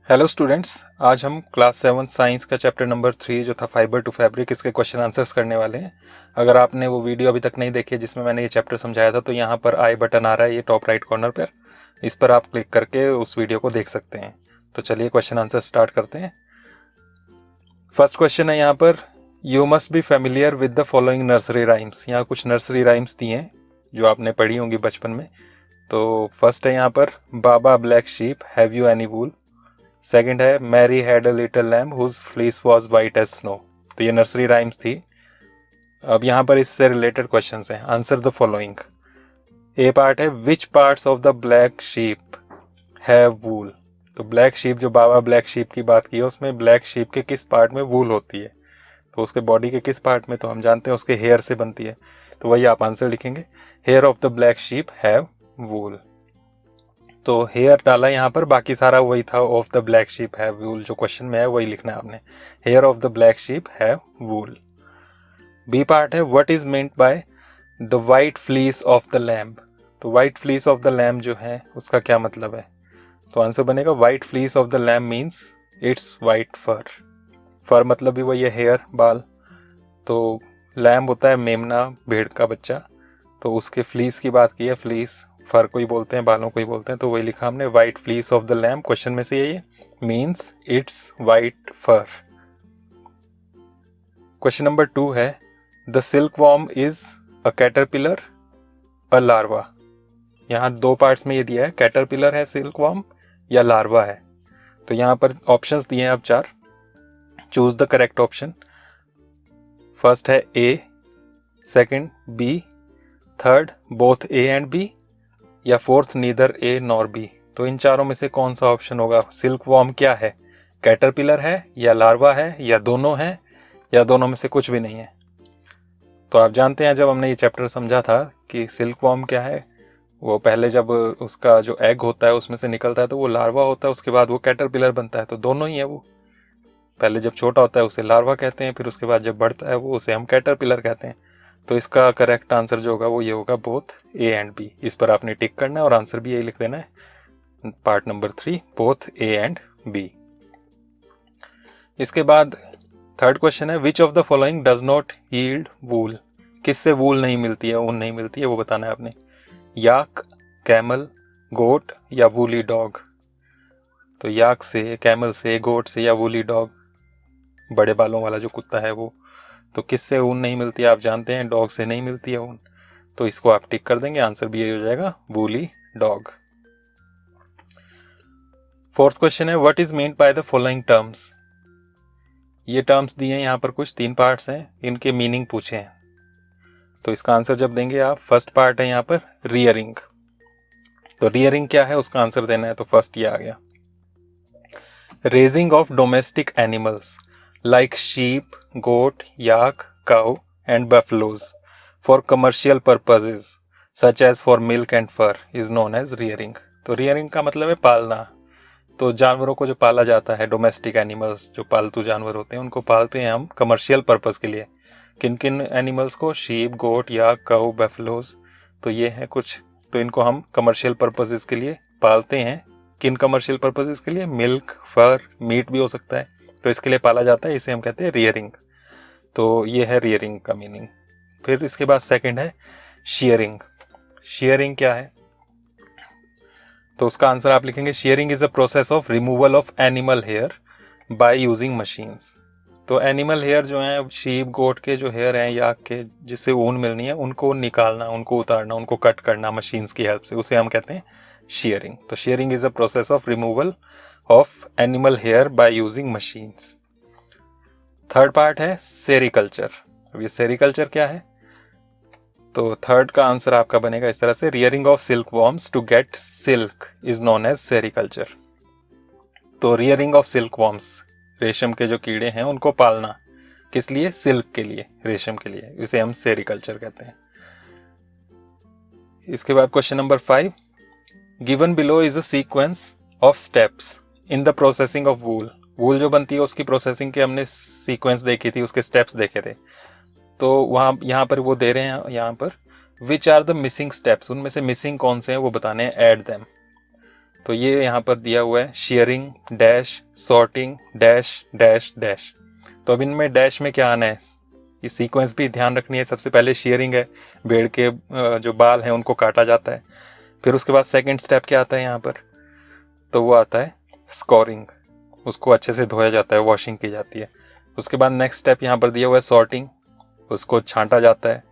Hello students, आज हम class 7 science का चैप्टर नंबर 3 जो था फाइबर टू फैब्रिक, इसके क्वेश्चन आंसर्स करने वाले हैं। अगर आपने वो वीडियो अभी तक नहीं देखी है जिसमें मैंने ये चैप्टर समझाया था, तो यहाँ पर आई बटन आ रहा है, ये टॉप राइट कॉर्नर पर, इस पर आप क्लिक करके उस वीडियो को देख सकते हैं। तो चलिए क्वेश्चन आंसर स्टार्ट करते हैं। फर्स्ट क्वेश्चन है यहाँ पर, you must be familiar with the following nursery rhymes. यहाँ कुछ नर्सरी राइम्स दिए हैं जो आपने पढ़ी होंगी बचपन में। तो फर्स्ट है यहाँ पर, baa baa black sheep have you any wool. Second है, Mary had a little lamb whose fleece was white as snow. तो ये नर्सरी राइम्स थी। अब यहाँ पर इससे रिलेटेड क्वेश्चंस हैं, answer the following. A part है, which parts of the black sheep have wool. तो ब्लैक शीप, जो बाबा ब्लैक शीप की बात की है, उसमें ब्लैक शीप के किस पार्ट में वूल होती है। तो उसके बॉडी के किस पार्ट में, तो हम जानते हैं उसके हेयर से बनती है। तो वही आप आंसर लिखेंगे, hair of the black sheep have wool. तो हेयर डाला यहाँ पर, बाकी सारा वही था, of the black sheep have wool, जो क्वेश्चन में है वही लिखना है आपने, hair of the black sheep have wool. B part है, what is meant by the white fleece of the lamb. तो white fleece of the lamb जो है उसका क्या मतलब है। तो आंसर बनेगा, white fleece of the lamb means it's white fur. Fur मतलब भी वही है, हेयर, बाल। तो लैम्ब होता है मेमना, भेड़ का बच्चा, तो उसके फ्लीस की बात की है, फ्लीस फर को ही बोलते हैं, बालों को ही बोलते हैं, तो वही लिखा हमने, white fleece of the lamb, question में से यही means it's white fur. Question number 2 है, the silk worm is a caterpillar a larva. यहाँ दो पार्ट्स में ये दिया है, कैटरपिलर है सिल्क वॉर्म या लार्वा है। तो यहाँ पर ऑप्शंस दिए हैं अब 4, choose the correct option. First है A, second B, third both A and B, या fourth neither A nor B. तो इन चारों में से कौन सा ऑप्शन होगा। सिल्क वॉर्म क्या है, कैटरपिलर है या लार्वा है या दोनों है या दोनों में से कुछ भी नहीं है। तो आप जानते हैं, जब हमने ये चैप्टर समझा था कि सिल्क वॉर्म क्या है, वो पहले जब उसका जो एग होता है उसमें से निकलता है तो वो लार्वा होता है, उसके बाद वो कैटरपिलर बनता है। तो दोनों ही है वो, पहले जब छोटा होता है उसे लार्वा कहते हैं, फिर उसके बाद जब बढ़ता है वो उसे हम कैटरपिलर कहते हैं। तो इसका करेक्ट आंसर जो होगा वो ये होगा, बोथ ए एंड बी। इस पर आपने टिक करना है और आंसर भी यही लिख देना है, part number 3, both A and B. इसके बाद थर्ड क्वेश्चन है, which of the following does not yield wool. किससे वूल नहीं मिलती है, ऊन नहीं मिलती है, वो बताना है आपने। याक, कैमल, गोट या वूली डॉग। तो याक से, कैमल से, गोट से या वूली डॉग, बड़े बालों वाला जो कुत्ता है वो। तो किससे ऊन नहीं मिलती है, आप जानते हैं, डॉग से नहीं मिलती है ऊन। तो इसको आप टिक कर देंगे, आंसर भी यही हो जाएगा, वूली डॉग। फोर्थ क्वेश्चन है, what is meant by the following terms. ये टर्म्स दिए हैं यहाँ पर, कुछ 3 पार्ट्स हैं, इनके मीनिंग पूछे हैं। तो इसका आंसर जब देंगे आप, फर्स्ट पार्ट है यहाँ पर रियरिंग। तो रियरिंग क्या है उसका आंसर देना है, तो फर्स्ट ये आ गया, raising of domestic animals like sheep, goat, yak, cow and buffaloes for commercial purposes such as for milk and fur is known as rearing. तो रियरिंग का मतलब है पालना। तो जानवरों को जो पाला जाता है, डोमेस्टिक एनिमल्स, जो पालतू जानवर होते हैं, उनको पालते हैं हम कमर्शियल पर्पस के लिए। किन किन एनिमल्स को, sheep, goat, yak, cow, buffaloes. तो ये है कुछ, तो इनको हम कमर्शियल पर्पसेस के लिए पालते हैं। किन कमर्शियल पर्पसेस के लिए, मिल्क, फर, मीट भी हो सकता है, तो इसके लिए पाला जाता है, इसे हम कहते हैं रियरिंग। तो ये है रियरिंग का मीनिंग। फिर इसके बाद सेकंड है शेयरिंग। शेयरिंग क्या है, तो उसका आंसर आप लिखेंगे, shearing is a process of removal of animal hair by using machines. तो एनिमल हेयर जो हैं, शीप, गोट के जो हेयर हैं, याक के, जिससे ऊन मिलनी है, उनको निकालना, उनको उतारना, उनको कट करना मशीन्स की हेल्प से, उसे हम कहते हैं शेयरिंग। तो shearing is a process of removal of animal hair by using machines. Third part है सेरिकल्चर। अब ये सेरिकल्चर क्या है, तो थर्ड का आंसर आपका बनेगा इस तरह से, rearing of silk worms to get silk is known as sericulture. तो रियरिंग ऑफ सिल्क वॉर्म्स, रेशम के जो कीड़े हैं उनको पालना, किस लिए, सिल्क के लिए, रेशम के लिए, इसे हम सेरिकल्चर कहते हैं। इसके बाद question number 5, given below is a sequence of steps in the processing of wool. Wool जो बनती है उसकी प्रोसेसिंग के हमने सीक्वेंस देखी थी, उसके स्टेप्स देखे थे। तो वहाँ यहाँ पर वो दे रहे हैं, यहाँ पर which are the missing steps, उनमें से मिसिंग कौन से हैं वो बताने हैं, ऐड देम। तो ये यहाँ पर दिया हुआ है sharing dash sorting dash dash dash. तो अब इनमें डैश में क्या आना है, ये सीक्वेंस भी ध्यान रखनी है। सबसे पहले शेयरिंग है, भेड़ के जो बाल हैं उनको काटा जाता है। फिर उसके बाद सेकंड स्टेप क्या आता है यहाँ पर, तो वो आता है स्कोरिंग, उसको अच्छे से धोया जाता है, वॉशिंग की जाती है। उसके बाद नेक्स्ट स्टेप यहाँ पर दिया हुआ है सॉर्टिंग, उसको छांटा जाता है।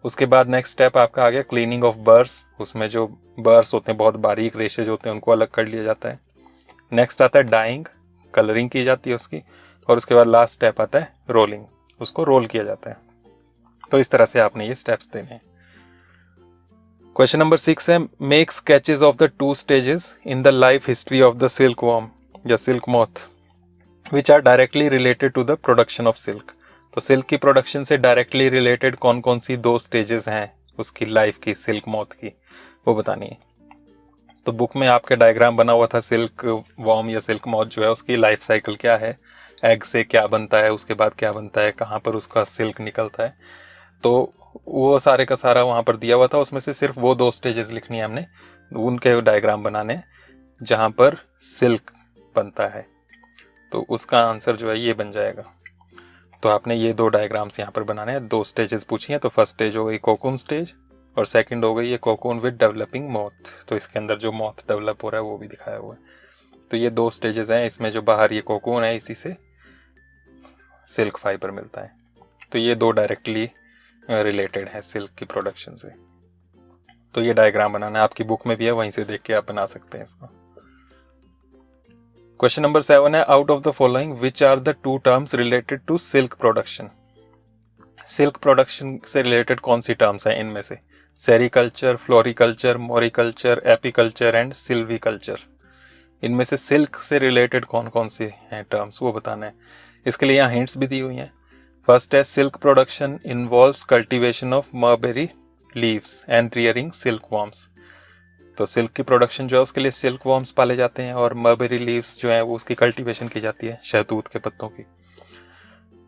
उसके बाद नेक्स्ट स्टेप आपका आ गया क्लीनिंग ऑफ बर्स, उसमें जो बर्स होते हैं बहुत बारीक रेशेज होते हैं उनको अलग कर लिया जाता है। नेक्स्ट आता है डाइंग, कलरिंग की जाती है उसकी। और उसके बाद लास्ट स्टेप आता है रोलिंग, उसको रोल किया जाता है। तो इस तरह से आपने ये स्टेप्स देने हैं। क्वेश्चन नंबर 6 है make sketches of the 2 stages in the life history of the silk worm या silk moth which are directly related to the production of silk. तो सिल्क की प्रोडक्शन से डायरेक्टली रिलेटेड कौन कौन सी 2 stages हैं उसकी life की, सिल्क मॉथ की, वो बतानी है। तो बुक में आपके डायग्राम बना हुआ था, सिल्क वॉर्म या सिल्क मॉथ जो है उसकी लाइफ साइकिल क्या है, एग से क्या बनता है, उसके बाद क्या बनता है, कहाँ पर उसका सिल्क निकलता है। तो वो सारे का सारा वहाँ पर दिया हुआ था, उसमें से सिर्फ वो 2 स्टेजेस लिखनी है हमने, उनके डायग्राम बनाने जहाँ पर सिल्क बनता है। तो उसका आंसर जो है ये बन जाएगा। तो आपने ये 2 डायग्राम्स यहाँ पर बनाने हैं। 2 स्टेजेस पूछी हैं, तो फर्स्ट स्टेज हो गई कोकून स्टेज और सेकंड हो गई ये कोकून विद डेवलपिंग मॉथ। तो इसके अंदर जो मॉथ डेवलप हो रहा है वो भी दिखाया हुआ है। तो ये 2 स्टेजेस हैं, इसमें जो बाहर ये कोकून है इसी से सिल्क फाइबर मिलता है। तो ये 2 डायरेक्टली रिलेटेड है सिल्क की प्रोडक्शन से। तो ये डायग्राम बनाना है, आपकी बुक में भी है, वहीं से देख के आप बना सकते हैं इसको। क्वेश्चन नंबर 7 है out of the following which are the 2 terms related to silk production. Silk production से रिलेटेड कौन सी टर्म्स हैं इनमें से, sericulture, floriculture, moriculture, apiculture and silviculture. इनमें से सिल्क से रिलेटेड कौन कौन से हैं टर्म्स वो बताना है। इसके लिए यहाँ हिंट्स भी दी हुई हैं। फर्स्ट है silk production involves cultivation of mulberry leaves and rearing silk worms. तो सिल्क की प्रोडक्शन जो है उसके लिए सिल्क वॉर्म्स पाले जाते हैं और मलबेरी लीव्स जो है वो उसकी कल्टीवेशन की जाती है, शहतूत के पत्तों की।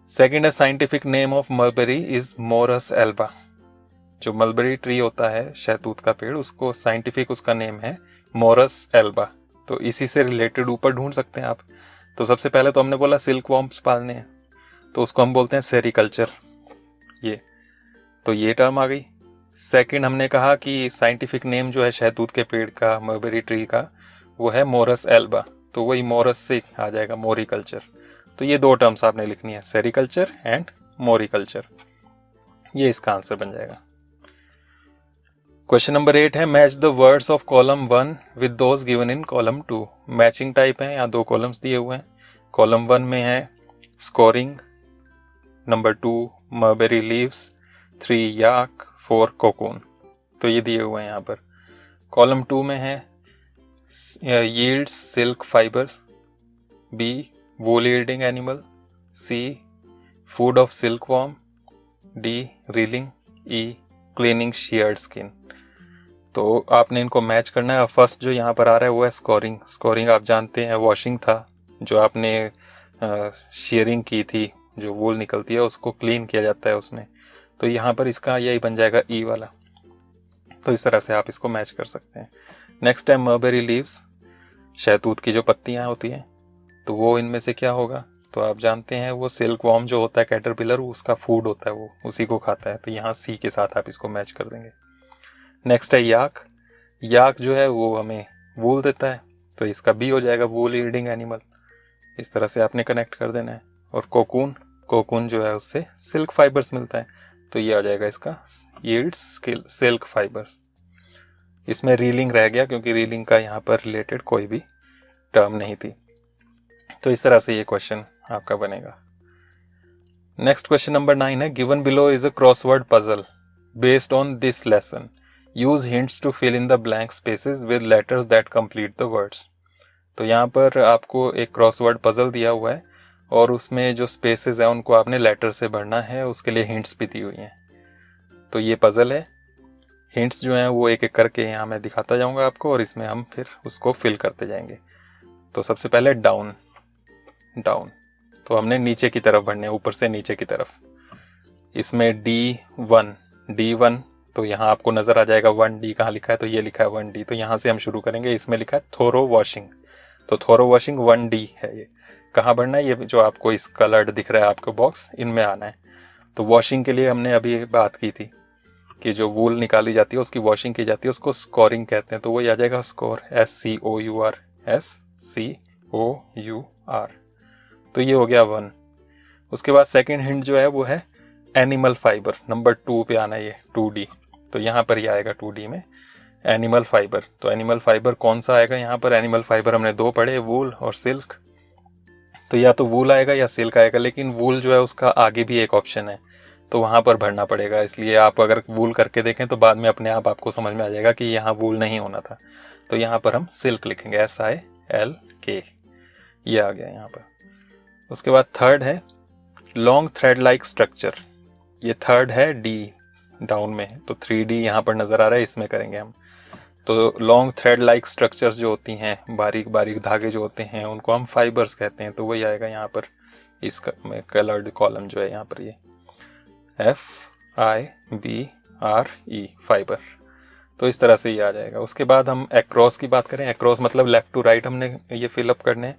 सेकंड है scientific name of mulberry is Morris Elba. जो मलबेरी ट्री होता है शहतूत का पेड़, उसको साइंटिफिक उसका नेम है मोरस एल्बा। तो इसी से रिलेटेड ऊपर ढूंढ सकते हैं आप। तो सबसे पहले तो हमने बोला सिल्क वॉर्म्स पालने हैं, तो उसको हम बोलते हैं सेरिकल्चर, ये टर्म आ गई। सेकंड हमने कहा कि साइंटिफिक नेम जो है शहतूत के पेड़ का, मलबेरी ट्री का, वो है मोरस एल्बा। तो वही मोरस से आ जाएगा मोरिकल्चर। तो ये 2 टर्म्स आपने लिखनी है, सेरिकल्चर एंड मोरिकल्चर। ये इसका आंसर बन जाएगा। क्वेश्चन नंबर 8 है match the words of column 1 with those given in column 2। Matching type है, यहाँ 2 कॉलम्स दिए हुए हैं। कॉलम 1 में है स्कोरिंग, नंबर 2 मलबेरी लीव्स, 3 याक, 4 कोकून। तो ये दिए हुए हैं यहाँ पर। कॉलम 2 में है yields silk fibres, B wool yielding animal, C food of silk worm, D reeling, E cleaning sheared skin. तो आपने इनको मैच करना है। फर्स्ट जो यहाँ पर आ रहा है वो है स्कोरिंग। स्कोरिंग आप जानते हैं वॉशिंग था, जो आपने शेयरिंग की थी, जो वूल निकलती है उसको क्लीन किया जाता है उसमें। तो यहाँ पर इसका यही बन जाएगा ई वाला। तो इस तरह से आप इसको मैच कर सकते हैं। नेक्स्ट है मलबेरी लीव्स, शहतूत की जो पत्तियाँ होती हैं, तो वो इनमें से क्या होगा, तो आप जानते हैं वो सिल्क वॉर्म जो होता है कैटरपिलर, उसका फूड होता है, वो उसी को खाता है। तो यहाँ सी के साथ आप इसको मैच कर देंगे। नेक्स्ट है याक। याक जो है वो हमें वूल देता है, तो इसका बी हो जाएगा वूल यील्डिंग एनिमल। इस तरह से आपने कनेक्ट कर देना है। और कोकून, कोकून जो है उससे सिल्क फाइबर्स मिलता है, तो ये आ जाएगा इसका यील्ड्स सिल्क फाइबर्स। इसमें रीलिंग रह गया क्योंकि रीलिंग का यहाँ पर रिलेटेड कोई भी टर्म नहीं थी। तो इस तरह से ये क्वेश्चन आपका बनेगा। नेक्स्ट क्वेश्चन नंबर 9 है given below is a crossword puzzle based on this lesson, use hints to fill in the blank spaces with letters that complete the words. तो यहाँ पर आपको एक क्रॉसवर्ड पजल दिया हुआ है और उसमें जो स्पेसेस है उनको आपने लेटर से भरना है, उसके लिए हिंट्स भी दी हुई हैं। तो ये पजल है, हिंट्स जो हैं वो एक एक करके यहाँ मैं दिखाता जाऊँगा आपको और इसमें हम फिर उसको फिल करते जाएंगे। तो सबसे पहले डाउन, डाउन तो हमने नीचे की तरफ भरने, ऊपर से नीचे की तरफ। इसमें D1 तो यहाँ आपको नज़र आ जाएगा 1D कहाँ लिखा है, तो ये लिखा है 1D। तो यहाँ से हम शुरू करेंगे। इसमें लिखा है थोरो वॉशिंग, तो थोरो वॉशिंग 1D है। ये कहाँ बढ़ना है, ये जो आपको इस कलर्ड दिख रहा है आपको बॉक्स, इनमें आना है। तो वॉशिंग के लिए हमने अभी बात की थी कि जो वूल निकाली जाती है उसकी वॉशिंग की जाती है, उसको स्कोरिंग कहते हैं। तो वही आ जाएगा स्कोर, SCOUR, SCOUR। तो ये हो गया 1। उसके बाद सेकेंड हिंट जो है वो है एनिमल फाइबर, नंबर 2 पे आना है ये 2D। तो यहाँ पर ये आएगा 2D में एनिमल फाइबर। तो एनिमल फाइबर कौन सा आएगा यहाँ पर, एनिमल फाइबर हमने 2 पढ़े, वूल और सिल्क। तो या तो वूल आएगा या सिल्क आएगा, लेकिन वूल जो है उसका आगे भी एक ऑप्शन है, तो वहाँ पर भरना पड़ेगा। इसलिए आप अगर वूल करके देखें तो बाद में अपने आप आपको समझ में आ जाएगा कि यहाँ वूल नहीं होना था। तो यहाँ पर हम सिल्क लिखेंगे, SILK। ये आ गया यहाँ पर। उसके बाद थर्ड है लॉन्ग थ्रेड लाइक स्ट्रक्चर। ये थर्ड है, D डाउन में है, तो 3D यहाँ पर नज़र आ रहा है, इसमें करेंगे हम। तो लॉन्ग थ्रेड लाइक स्ट्रक्चर्स जो होती हैं, बारीक बारीक धागे जो होते हैं, उनको हम फाइबर्स कहते हैं। तो वही आएगा यहाँ पर, इसका में कलर्ड कॉलम जो है यहाँ पर, ये FIBRE, फाइबर। तो इस तरह से ये आ जाएगा। उसके बाद हम एक्रॉस की बात करें। एक्रॉस मतलब लेफ्ट टू राइट हमने ये फिलअप करने हैं।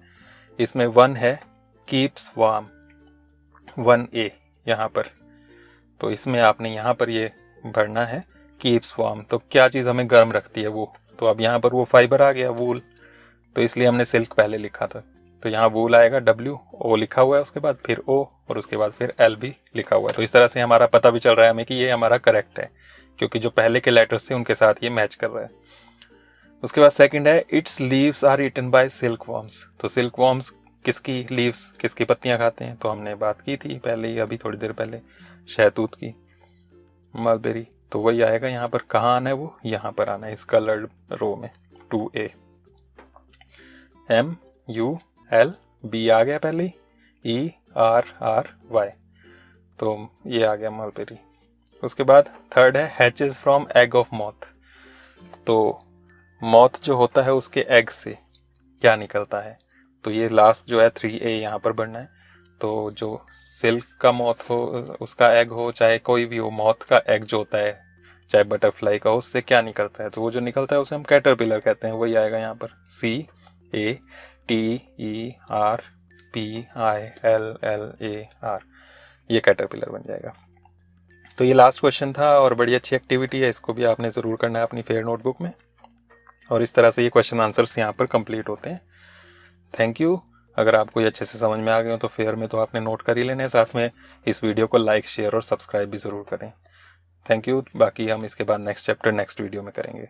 इसमें 1 है कीप्स वार्म, 1A यहाँ पर। तो इसमें आपने यहाँ पर ये भरना है कीप्स वार्म। तो क्या चीज़ हमें गर्म रखती है वो, तो अब यहाँ पर वो फाइबर आ गया वूल, तो इसलिए हमने सिल्क पहले लिखा था। तो यहाँ वूल आएगा, WO लिखा हुआ है, उसके बाद फिर O और उसके बाद फिर L भी लिखा हुआ है। तो इस तरह से हमारा पता भी चल रहा है हमें कि ये हमारा करेक्ट है, क्योंकि जो पहले के लेटर्स थे उनके साथ ये मैच कर रहा है। उसके बाद सेकंड है its leaves are eaten by silk worms. तो सिल्क वॉर्म्स किसकी लीव्स, किसकी पत्तियां खाते हैं, तो हमने बात की थी पहले ही, अभी थोड़ी देर पहले, शहतूत की, मलबेरी। तो वही आएगा यहाँ पर। कहाँ आना है वो, यहाँ पर आना है, इस कलर्ड रो में 2A। MULB आ गया पहले, ERRY, तो ये आ गया मलबेरी। उसके बाद थर्ड है hatches from egg of moth. तो मॉथ जो होता है उसके एग से क्या निकलता है, तो ये लास्ट जो है 3A यहाँ पर बढ़ना है। तो जो सिल्क का मॉथ हो, उसका एग हो, चाहे कोई भी हो, मॉथ का एग जो होता है, चाहे बटरफ्लाई का हो, उससे क्या निकलता है, तो वो जो निकलता है उसे हम कैटरपिलर कहते हैं। वही आएगा यहाँ पर, CATERPILLAR, ये कैटरपिलर बन जाएगा। तो ये लास्ट क्वेश्चन था और बड़ी अच्छी एक्टिविटी है, इसको भी आपने ज़रूर करना है अपनी फेयर नोटबुक में। और इस तरह से ये क्वेश्चन आंसर्स यहाँ पर कंप्लीट होते हैं। Thank you. अगर आपको ये अच्छे से समझ में आ गए हो तो फेयर में तो आपने नोट कर ही लेने, साथ में इस वीडियो को लाइक, शेयर और सब्सक्राइब भी ज़रूर करें। Thank you. बाकी हम इसके बाद नेक्स्ट चैप्टर नेक्स्ट वीडियो में करेंगे।